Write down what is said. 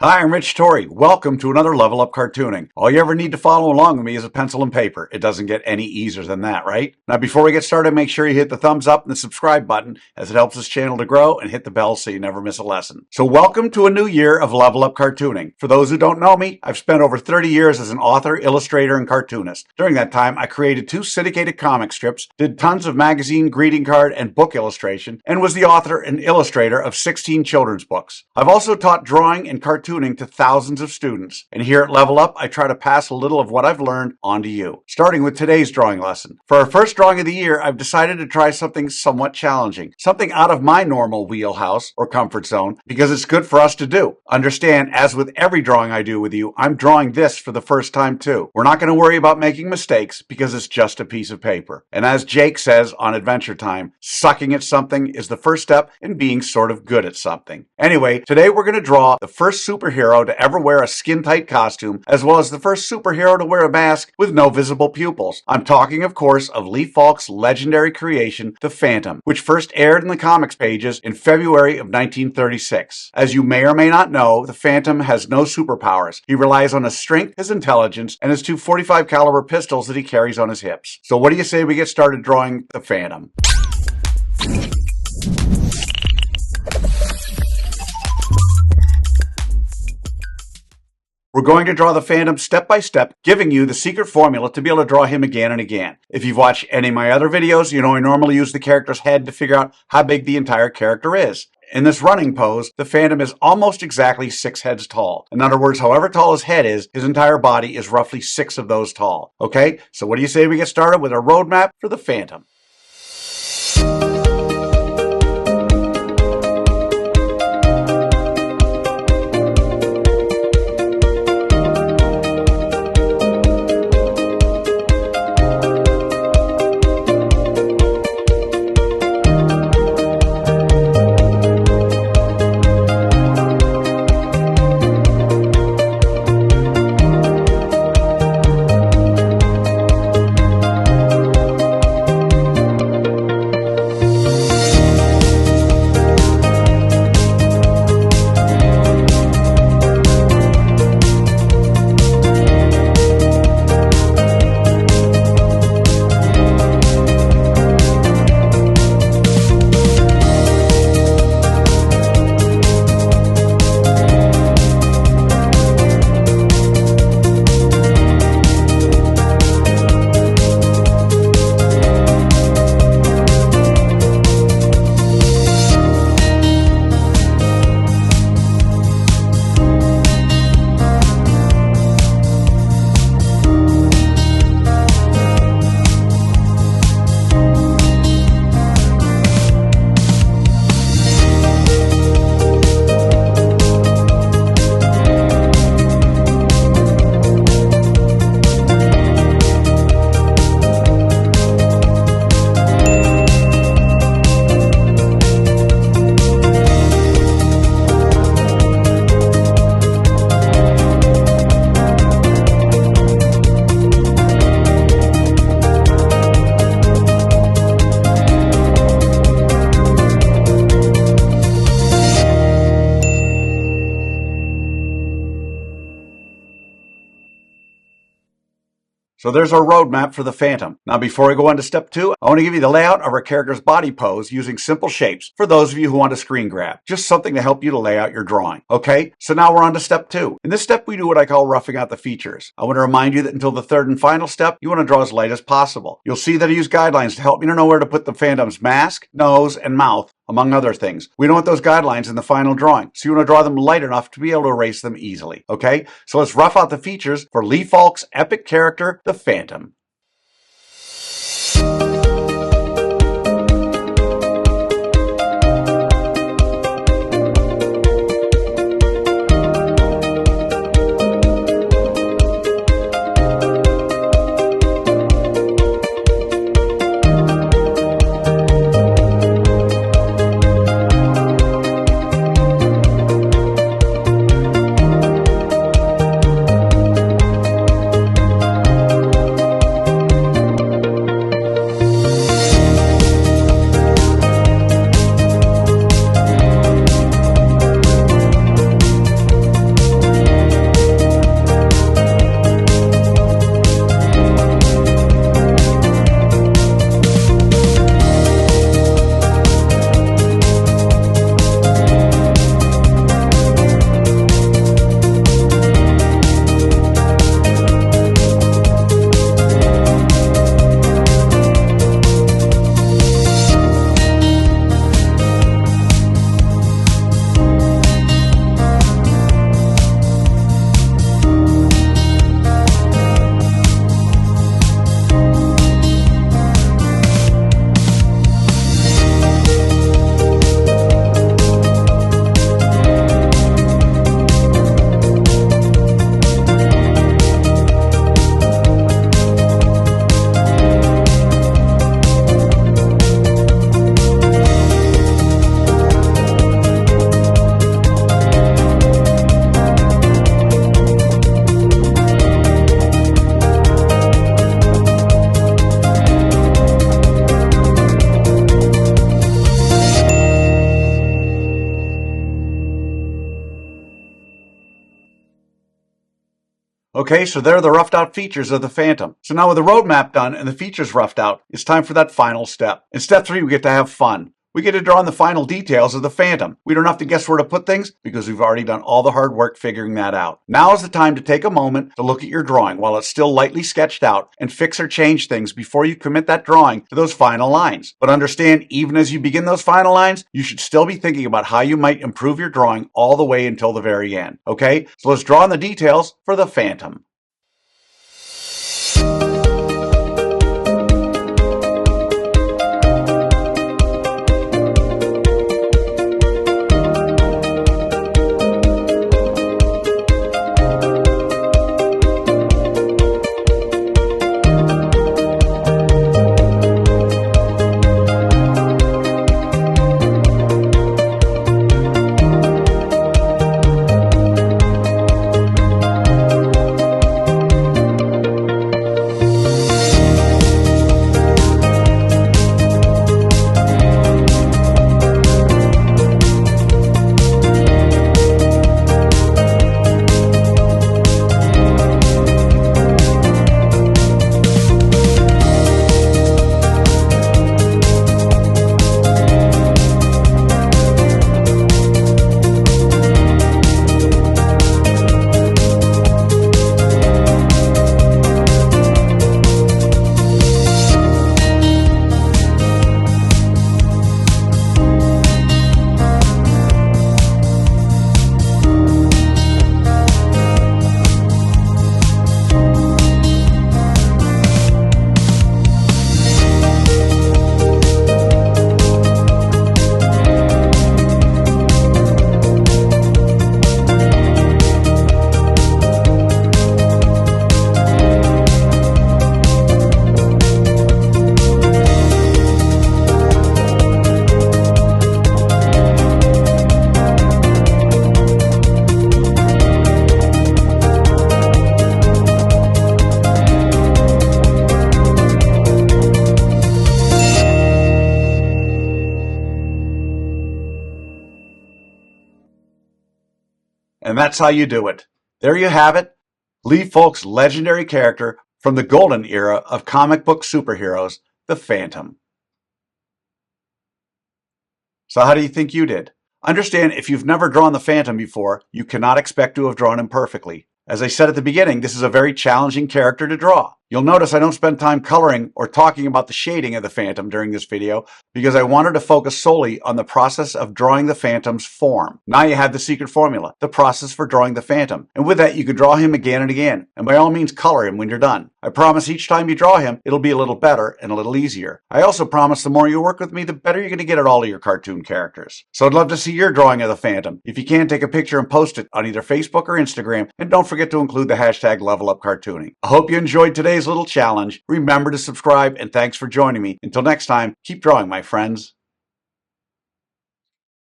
Hi, I'm Rich Torrey. Welcome to another Level Up Cartooning. All you ever need to follow along with me is a pencil and paper. It doesn't get any easier than that, right? Now, before we get started, make sure you hit the thumbs up and the subscribe button as it helps this channel to grow, and hit the bell so you never miss a lesson. So welcome to a new year of Level Up Cartooning. For those who don't know me, I've spent over 30 years as an author, illustrator, and cartoonist. During that time, I created 2 syndicated comic strips, did tons of magazine, greeting card, and book illustration, and was the author and illustrator of 16 children's books. I've also taught drawing and cartooning to thousands of students. And here at Level Up, I try to pass a little of what I've learned on to you. Starting with today's drawing lesson. For our first drawing of the year, I've decided to try something somewhat challenging. Something out of my normal wheelhouse or comfort zone, because it's good for us to do. Understand, as with every drawing I do with you, I'm drawing this for the first time too. We're not going to worry about making mistakes because it's just a piece of paper. And as Jake says on Adventure Time, sucking at something is the first step in being sort of good at something. Anyway, today we're going to draw the first superhero to ever wear a skin-tight costume, as well as the first superhero to wear a mask with no visible pupils. I'm talking, of course, of Lee Falk's legendary creation, the Phantom, which first aired in the comics pages in February of 1936. As you may or may not know, the Phantom has no superpowers. He relies on his strength, his intelligence, and his 2 .45 caliber pistols that he carries on his hips. So what do you say we get started drawing the Phantom? We're going to draw the Phantom step by step, giving you the secret formula to be able to draw him again and again. If you've watched any of my other videos, you know I normally use the character's head to figure out how big the entire character is. In this running pose, the Phantom is almost exactly 6 heads tall. In other words, however tall his head is, his entire body is roughly 6 of those tall. Okay, so what do you say we get started with a roadmap for the Phantom? So there's our roadmap for the Phantom. Now before we go on to step 2, I want to give you the layout of our character's body pose using simple shapes for those of you who want a screen grab. Just something to help you to lay out your drawing. Okay, so now we're on to step 2. In this step we do what I call roughing out the features. I want to remind you that until the third and final step, you want to draw as light as possible. You'll see that I use guidelines to help me to know where to put the Phantom's mask, nose, and mouth, among other things. We don't want those guidelines in the final drawing, so you want to draw them light enough to be able to erase them easily. Okay, so let's rough out the features for Lee Falk's epic character, the Phantom. Okay, so there are the roughed out features of the Phantom. So now with the roadmap done and the features roughed out, it's time for that final step. In step 3, we get to have fun. We get to draw in the final details of the Phantom. We don't have to guess where to put things because we've already done all the hard work figuring that out. Now is the time to take a moment to look at your drawing while it's still lightly sketched out and fix or change things before you commit that drawing to those final lines. But understand, even as you begin those final lines, you should still be thinking about how you might improve your drawing all the way until the very end. Okay, so let's draw in the details for the Phantom. And that's how you do it. There you have it. Lee Falk's legendary character from the golden era of comic book superheroes, the Phantom. So how do you think you did? Understand, if you've never drawn the Phantom before, you cannot expect to have drawn him perfectly. As I said at the beginning, this is a very challenging character to draw. You'll notice I don't spend time coloring or talking about the shading of the Phantom during this video because I wanted to focus solely on the process of drawing the Phantom's form. Now you have the secret formula, the process for drawing the Phantom. And with that, you can draw him again and again. And by all means, color him when you're done. I promise each time you draw him, it'll be a little better and a little easier. I also promise the more you work with me, the better you're going to get at all of your cartoon characters. So I'd love to see your drawing of the Phantom. If you can, take a picture and post it on either Facebook or Instagram. And don't forget to include the hashtag #LevelUpCartooning. I hope you enjoyed today's little challenge. Remember to subscribe, and thanks for joining me. Until next time, keep drawing, my friends.